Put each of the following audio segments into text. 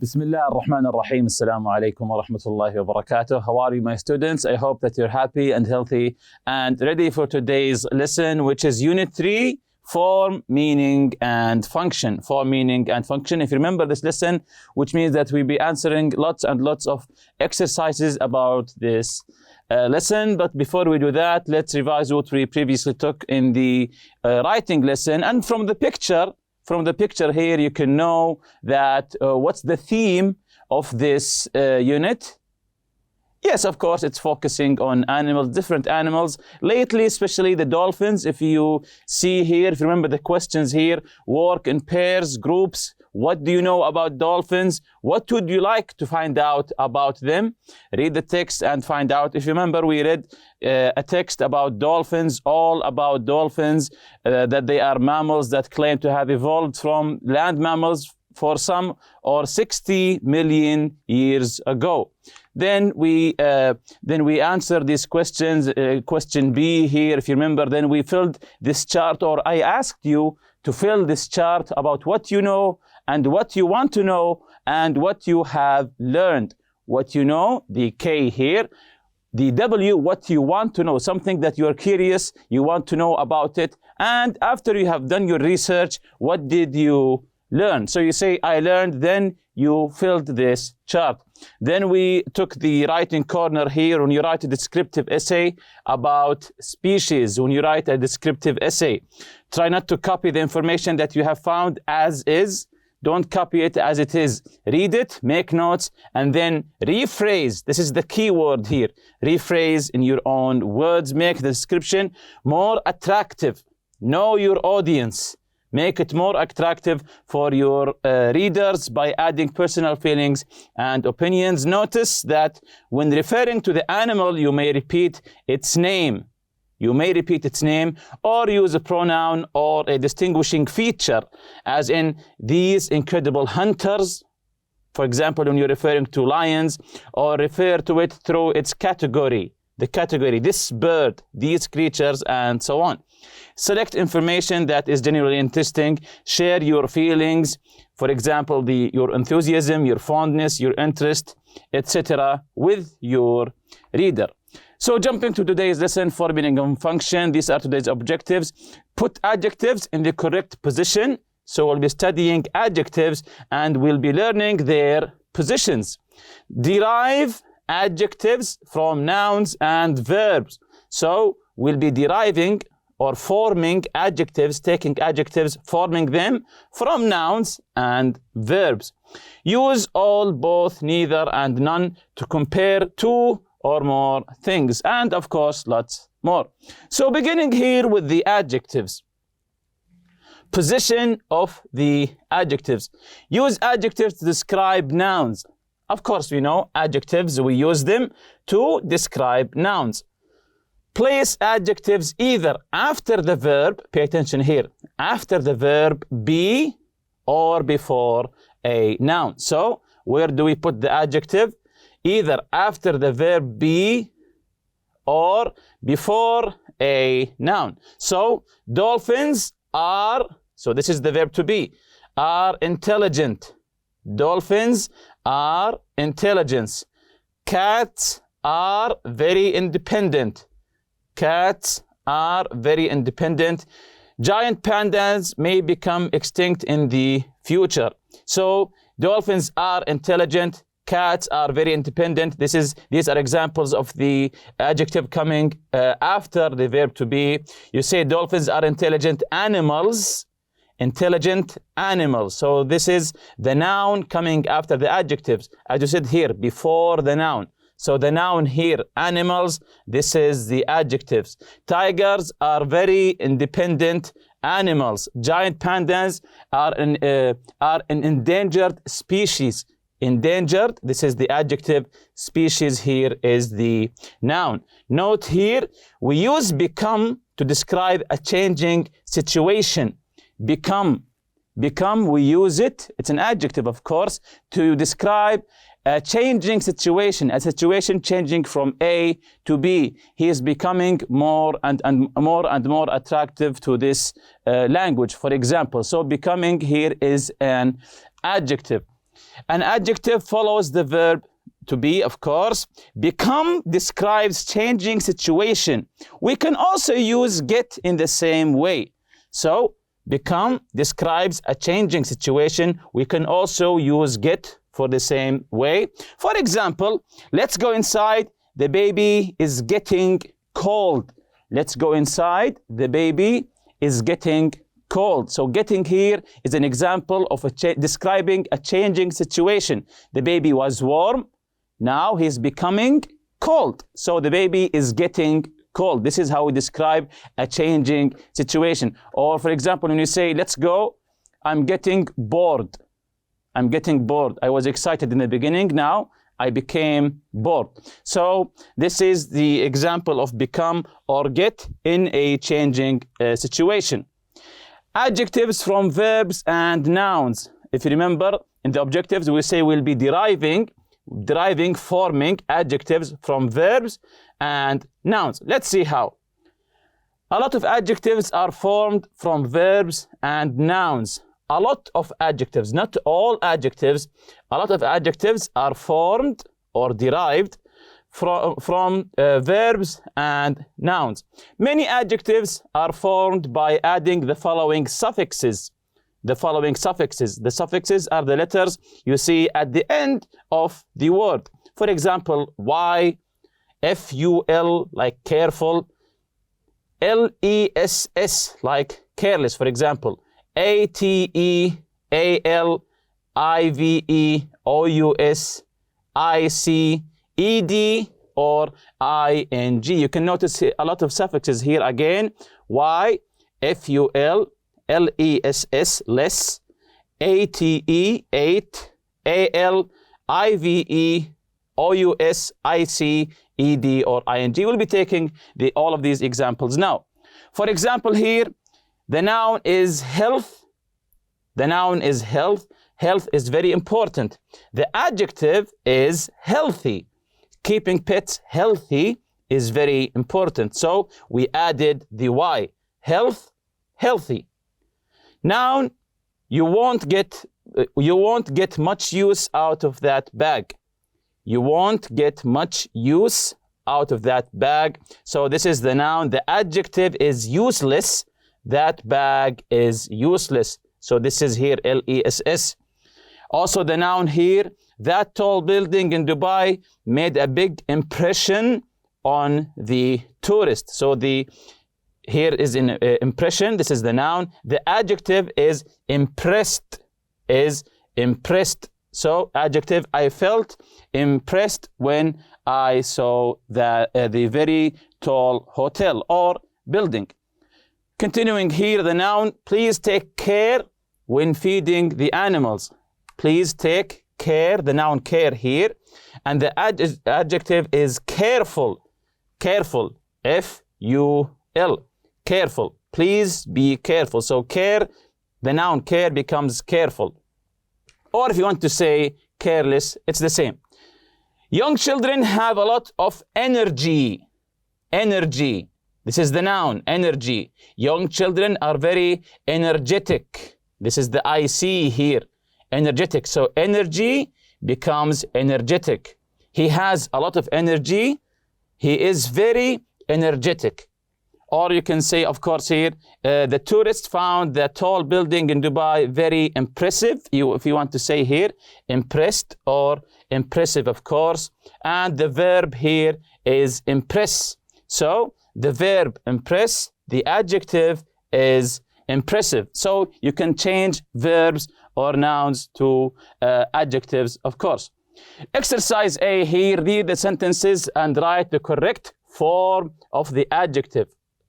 بسم الله الرحمن الرحيم. السلام عليكم ورحمة الله وبركاته. How are you, my students? I hope that you're happy and healthy and ready for today's lesson, which is Unit 3, Form, Meaning and Function. Form, Meaning and Function. If you remember this lesson, which means that we'll be answering lots and lots of exercises about this lesson. But before we do that, let's revise what we previously took in the writing lesson. And from the picture here, you can know that what's the theme of this unit. Yes, of course, it's focusing on animals, different animals. Lately, especially the dolphins. If you see here, if you remember the questions here, work in pairs, groups. What do you know about dolphins? What would you like to find out about them? Read the text and find out. If you remember, we read a text about dolphins, all about dolphins, that they are mammals that claim to have evolved from land mammals for some or 60 million years ago. Then we answer these questions. Question B here, if you remember, then we filled this chart, or I asked you to fill this chart about what you know and what you want to know and what you have learned. What you know, the K here, the W, what you want to know, something that you're curious, you want to know about it. And after you have done your research, what did you learn? So you say, I learned, then you filled this chart. Then we took the writing corner here. When you write a descriptive essay about species, when you write a descriptive essay, try not to copy the information that you have found as is. Don't copy it as it is. Read it, make notes, and then rephrase. This is the key word here. Rephrase in your own words. Make the description more attractive. Know your audience. Make it more attractive for your readers by adding personal feelings and opinions. Notice that when referring to the animal, you may repeat its name. You may repeat its name or use a pronoun or a distinguishing feature, as in these incredible hunters. For example, when you're referring to lions, or refer to it through its category. The category, this bird, these creatures, and so on. Select information that is genuinely interesting. Share your feelings. For example, your enthusiasm, your fondness, your interest, etc. with your reader. So jumping to today's lesson, form, meaning and function. These are today's objectives. Put adjectives in the correct position. So we'll be studying adjectives and we'll be learning their positions. Derive adjectives from nouns and verbs. So we'll be deriving or forming adjectives, taking adjectives, forming them from nouns and verbs. Use all, both, neither, and none to compare two or more things, and of course lots more. So beginning here with the adjectives. Position of the adjectives. Use adjectives to describe nouns. Of course, we know adjectives, we use them to describe nouns. Place adjectives either after the verb, pay attention here, after the verb be or before a noun. So where do we put the adjective? Either after the verb be or before a noun. So dolphins are, so this is the verb to be, are intelligent. Dolphins are intelligent. Cats are very independent. Cats are very independent. Giant pandas may become extinct in the future. So dolphins are intelligent. Cats are very independent. These are examples of the adjective coming after the verb to be. You say dolphins are intelligent animals. Intelligent animals. So this is the noun coming after the adjectives. As you said here, before the noun. So the noun here, animals, this is the adjectives. Tigers are very independent animals. Giant pandas are an endangered species. Endangered, this is the adjective. Species here is the noun. Note here, we use become to describe a changing situation. Become, we use it, it's an adjective of course, to describe a changing situation, a situation changing from A to B. He is becoming more and more attractive to this language, for example. So becoming here is an adjective. An adjective follows the verb to be, of course. Become describes changing situation. We can also use get in the same way. So become describes a changing situation. We can also use get for the same way. For example, let's go inside. The baby is getting cold. Let's go inside. The baby is getting cold. So getting here is an example of describing a changing situation. The baby was warm. Now he's becoming cold. So the baby is getting cold. This is how we describe a changing situation. Or for example, when you say, let's go, I'm getting bored. I'm getting bored. I was excited in the beginning. Now I became bored. So this is the example of become or get in a changing situation. Adjectives from verbs and nouns. If you remember, in the objectives, we say we'll be forming adjectives from verbs and nouns. Let's see how. A lot of adjectives are formed from verbs and nouns. A lot of adjectives, not all adjectives. A lot of adjectives are formed or derived from verbs and nouns. Many adjectives are formed by adding the following suffixes. The suffixes are the letters you see at the end of the word. For example, y, ful, like careful, less, like careless, for example, ate, al, ive, ous, ic, ed, or ing. You can notice a lot of suffixes here again. Y, ful, less, less, ate, ate, al, ive, ous, ic, ed, or ing. We'll be taking all of these examples now. For example here, the noun is health. The noun is health. Health is very important. The adjective is healthy. Keeping pets healthy is very important. So we added the y. Health, healthy. Noun, you won't get much use out of that bag. You won't get much use out of that bag. So this is the noun. The adjective is useless. That bag is useless. So this is here less. Also the noun here, that tall building in Dubai made a big impression on the tourist. So here is an impression. This is the noun. The adjective is impressed. So adjective, I felt impressed when I saw the very tall hotel or building. Continuing here, the noun, please take care when feeding the animals. Please take care, the noun care here. And the adjective is careful. Careful, F-U-L, careful. Please be careful. So care, the noun care becomes careful. Or if you want to say careless, it's the same. Young children have a lot of energy. Energy. This is the noun, energy. Young children are very energetic. This is the IC here, energetic. So energy becomes energetic. He has a lot of energy. He is very energetic. Or you can say, of course, here, the tourists found the tall building in Dubai very impressive. If you want to say here, impressed or impressive, of course. And the verb here is impress. So the verb impress, the adjective is impressive. So you can change verbs or nouns to adjectives, of course. Exercise A here, read the sentences and write the correct form of the adjective.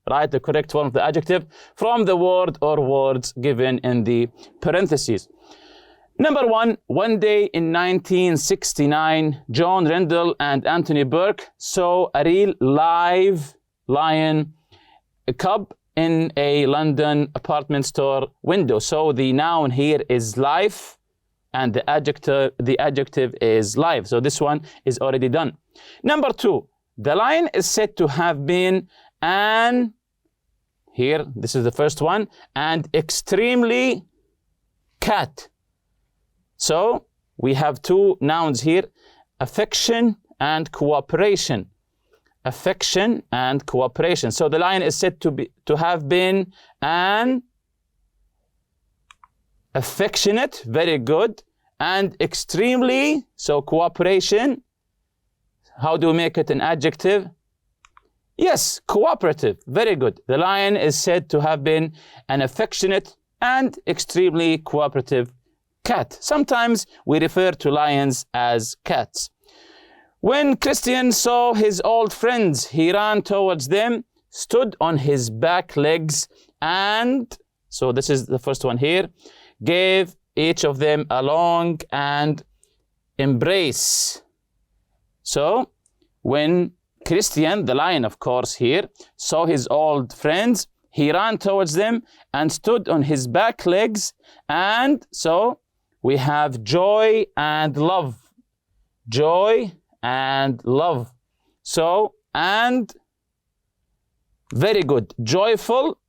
Write the correct form of the adjective from the word or words given in the parentheses. Number one day in 1969, John Rendell and Anthony Burke saw a real live lion cub in a London apartment store window. So the noun here is life and the adjective is live. So this one is already done. Number 2, the lion is said to have been here, this is the first one, and extremely cat. So we have two nouns here, affection and cooperation. Affection and cooperation. So the lion is said to have been an affectionate, very good, and extremely, so cooperation. How do we make it an adjective? Yes, cooperative, very good. The lion is said to have been an affectionate and extremely cooperative cat. Sometimes we refer to lions as cats. When Christian saw his old friends, he ran towards them, stood on his back legs, and, so this is the first one here, gave each of them a long and embrace. So, when Christian, the lion of course here, saw his old friends, he ran towards them and stood on his back legs, and so we have joy and love. Joy and love. So, and very good. Joyful.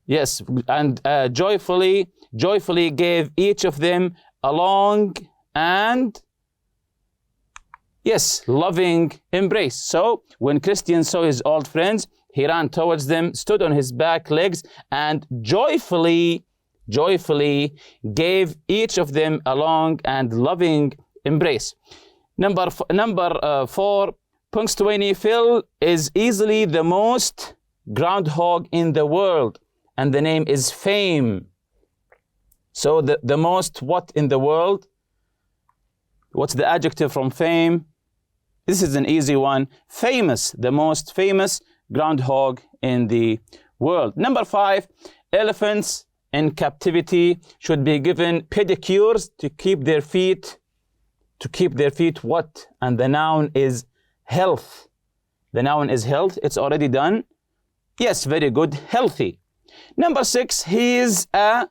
Yes, and joyfully gave each of them a long and, yes, loving embrace. So, when Christian saw his old friends, he ran towards them, stood on his back legs, and joyfully gave each of them a long and loving embrace. Number 4, Punxsutawney Phil is easily the most groundhog in the world, and the name is fame. So the most what in the world? What's the adjective from fame? This is an easy one. Famous, the most famous groundhog in the world. Number 5, elephants in captivity should be given pedicures to keep their feet what? And the noun is health. The noun is health. It's already done. Yes, very good. Healthy. Number 6, he is a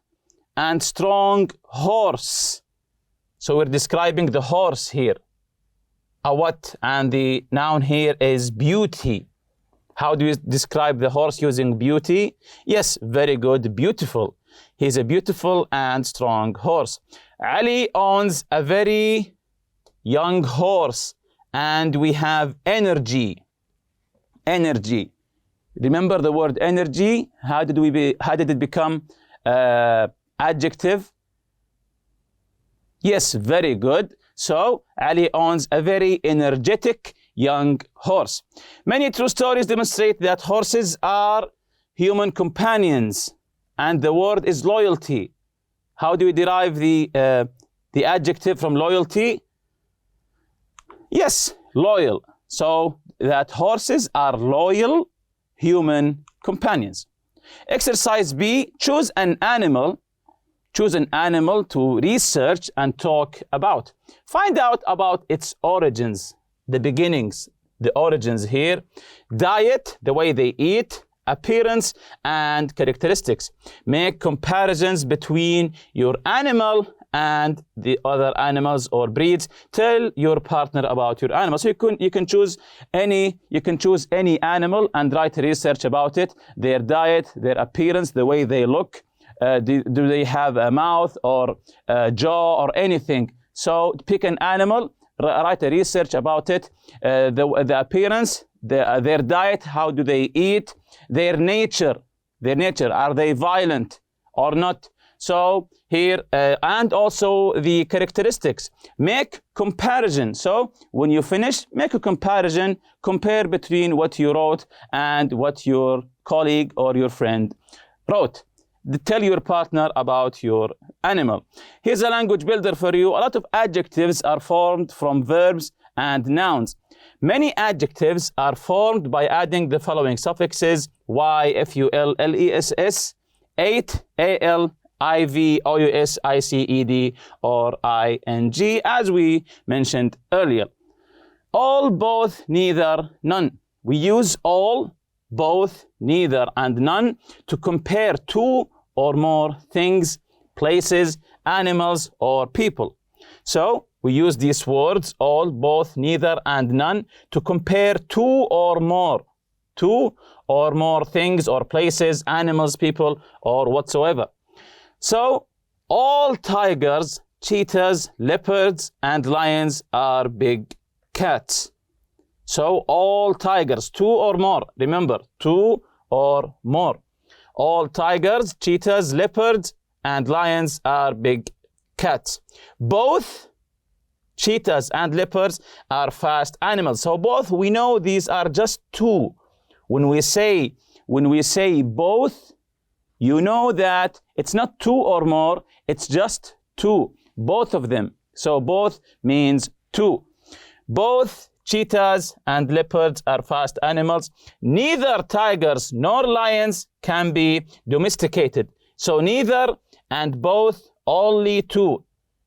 and strong horse. So we're describing the horse here. A what? And the noun here is beauty. How do you describe the horse using beauty? Yes, very good. Beautiful. He's a beautiful and strong horse. Ali owns a very young horse, and we have energy. Energy. Remember the word energy? How did it become adjective? Yes, very good. So Ali owns a very energetic young horse. Many true stories demonstrate that horses are human companions, and the word is loyalty. How do we derive the adjective from loyalty? Yes, loyal. So that horses are loyal human companions. Exercise B, choose an animal to research and talk about. Find out about its origins, the beginnings, the origins here, diet, the way they eat, appearance, and characteristics. Make comparisons between your animal and the other animals or breeds. Tell your partner about your animal. So you can choose any animal and write research about it, their diet, their appearance, the way they look. Do they have a mouth or a jaw or anything? So pick an animal, write a research about it, the appearance, their diet, how do they eat, their nature, are they violent or not? So here, and also the characteristics. Make comparison. So when you finish, make a comparison, compare between what you wrote and what your colleague or your friend wrote. Tell your partner about your animal. Here's a language builder for you. A lot of adjectives are formed from verbs and nouns. Many adjectives are formed by adding the following suffixes: y, ful, less, ate, al, iv, ous, iced, or ing, as we mentioned earlier. All, both, neither, none. We use all, both, neither, and none to compare two or more things, places, animals, or people. So we use these words, all, both, neither, and none, to compare two or more things or places, animals, people, or whatsoever. So all tigers cheetahs, leopards, and lions are big cats. So all tigers, 2 or more, remember, 2 or more. All tigers, cheetahs, leopards, and lions are big cats. Both cheetahs and leopards are fast animals. So both, we know these are just 2. When we say both, you know that it's not 2 or more, it's just 2. Both of them. So both means 2. Both cheetahs and leopards are fast animals. Neither tigers nor lions can be domesticated. So neither and both, only 2,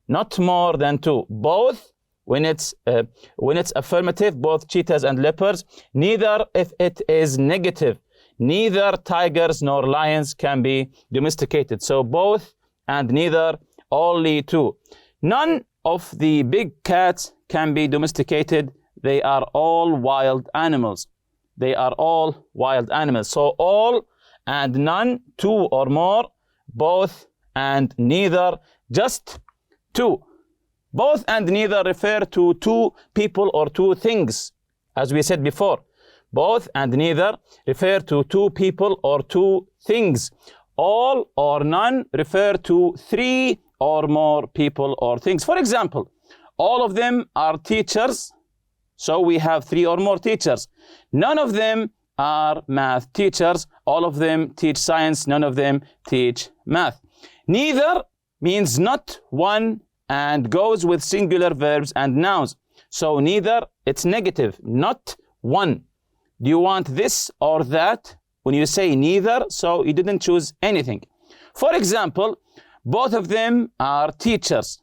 not more than 2. Both, when it's affirmative, both cheetahs and leopards. Neither if it is negative. Neither tigers nor lions can be domesticated. So both and neither, only 2. None of the big cats can be domesticated. They are all wild animals. They are all wild animals. So all and none, 2 or more, both and neither, just 2. Both and neither refer to 2 people or 2 things, as we said before. Both and neither refer to 2 people or 2 things. All or none refer to 3 or more people or things. For example, all of them are teachers, so we have 3 or more teachers. None of them are math teachers. All of them teach science. None of them teach math. Neither means not one and goes with singular verbs and nouns. So neither, it's negative, not one. Do you want this or that? When you say neither, so you didn't choose anything. For example, both of them are teachers.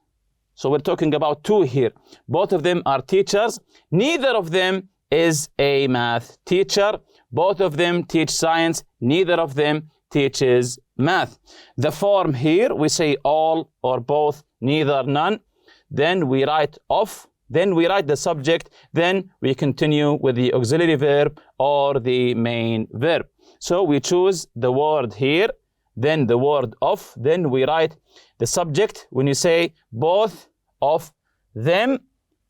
So we're talking about 2 here. Both of them are teachers. Neither of them is a math teacher. Both of them teach science. Neither of them teaches math. The form here, we say all or both, neither, none. Then we write of. Then we write the subject. Then we continue with the auxiliary verb or the main verb. So we choose the word here, then the word of, then we write the subject. When you say both of them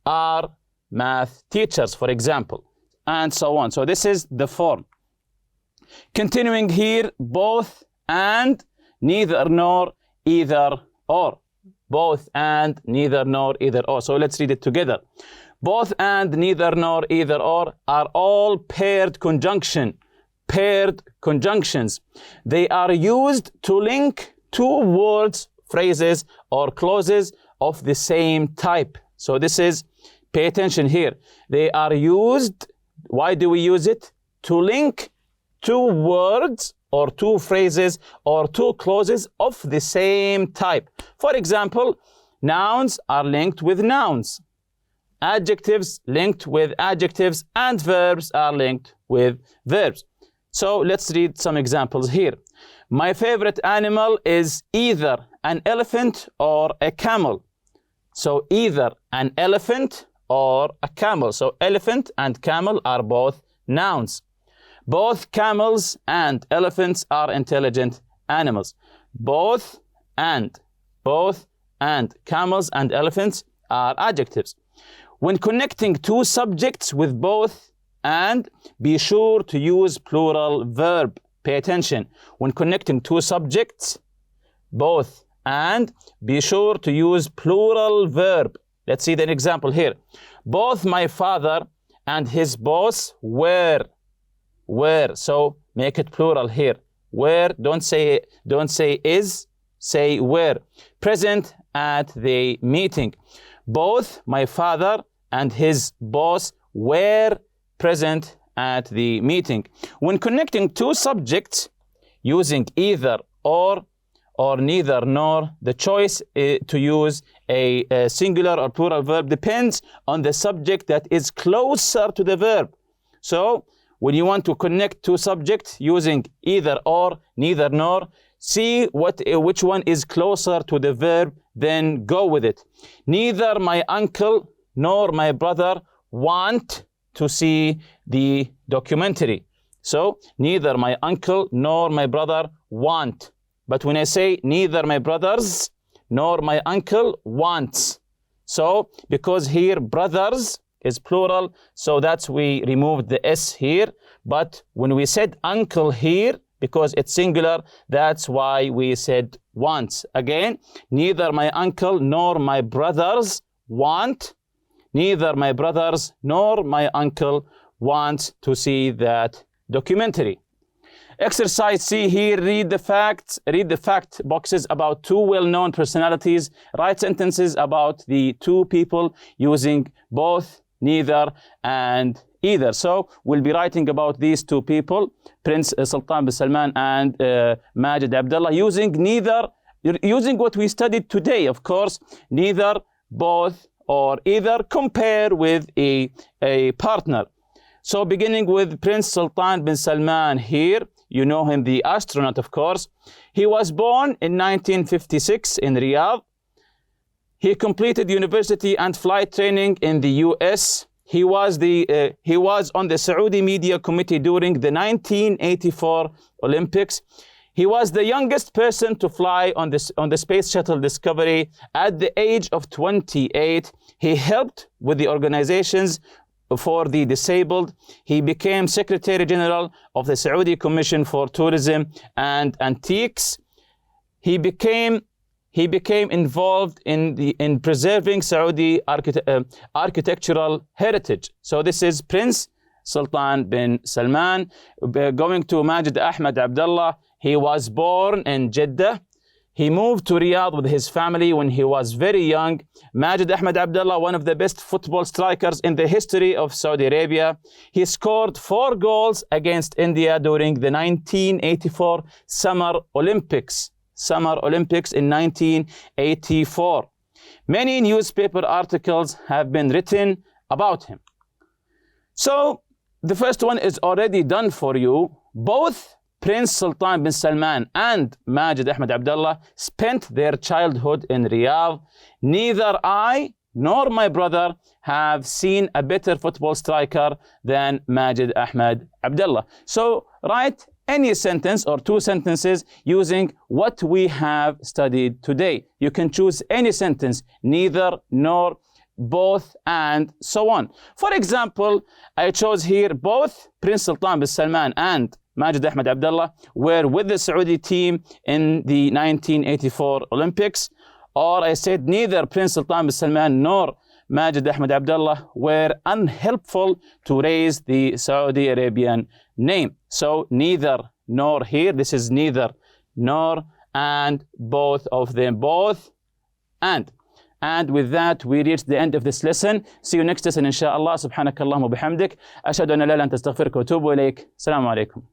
are math teachers, for example, and so on. So this is the form. Continuing here, both and, neither nor, either or. Both and, neither nor, either or. So let's read it together. Both and, neither nor, either or are all paired conjunction. Paired conjunctions. They are used to link 2 words, phrases, or clauses of the same type. So this is, pay attention here. They are used, why do we use it? To link 2 words or 2 phrases or 2 clauses of the same type. For example, nouns are linked with nouns. Adjectives linked with adjectives, and verbs are linked with verbs. So let's read some examples here. My favorite animal is either an elephant or a camel. So either an elephant or a camel. So elephant and camel are both nouns. Both camels and elephants are intelligent animals. Both and camels and elephants are adjectives. When connecting 2 subjects with both and, be sure to use plural verb. Pay attention. When connecting 2 subjects, both and, be sure to use plural verb. Let's see the example here. Both my father and his boss were. So make it plural here. Were, don't say is, say were. Present at the meeting. Both my father and his boss were present at the meeting. When connecting 2 subjects using either or neither nor, the choice to use a singular or plural verb depends on the subject that is closer to the verb. So when you want to connect 2 subjects using either or, neither nor, see which one is closer to the verb, then go with it. Neither my uncle nor my brother want to see the documentary. So neither my uncle nor my brother want. But when I say neither my brothers, nor my uncle wants. So because here brothers is plural, so that's we removed the S here. But when we said uncle here, because it's singular, that's why we said wants. Again, neither my uncle nor my brothers want. Neither my brothers nor my uncle want to see that documentary. Exercise C here, read the fact boxes about two well-known personalities. Write sentences about the two people using both, neither, and either. So we'll be writing about these two people, Prince Sultan bin Salman and Majid Abdullah, using neither, using what we studied today, of course, neither, both, or either, compare with a partner. So beginning with Prince Sultan bin Salman here, you know him, the astronaut, of course. He was born in 1956 in Riyadh. He completed university and flight training in the US. He was on the Saudi Media Committee during the 1984 Olympics. He was the youngest person to fly on the Space Shuttle Discovery at the age of 28. He helped with the organizations for the disabled. He became Secretary General of the Saudi Commission for Tourism and Antiques. He became involved in preserving Saudi architectural heritage. So this is Prince Sultan bin Salman. Going to Majid Ahmed Abdullah, he was born in Jeddah. He moved to Riyadh with his family when he was very young. Majid Ahmed Abdullah, one of the best football strikers in the history of Saudi Arabia. He scored 4 goals against India during the 1984 Summer Olympics. Summer Olympics in 1984. Many newspaper articles have been written about him. So the first one is already done for you. Both Prince Sultan bin Salman and Majid Ahmed Abdullah spent their childhood in Riyadh. Neither I nor my brother have seen a better football striker than Majid Ahmed Abdullah. So write any sentence or 2 sentences using what we have studied today. You can choose any sentence, neither, nor, both, and so on. For example, I chose here both Prince Sultan bin Salman and Majid Ahmed Abdullah were with the Saudi team in the 1984 Olympics. Or I said neither Prince Sultan bin Salman nor Majid Ahmed Abdullah were unhelpful to raise the Saudi Arabian name. So neither, nor here, this is neither, nor, and both of them, both, and. And with that, we reach the end of this lesson. See you next lesson, inshallah. Subhanakallahumma bihamdik. Ashhadu an la ilaha illa anta astaghfiruka wa atubu ilayk. Assalamu alaikum.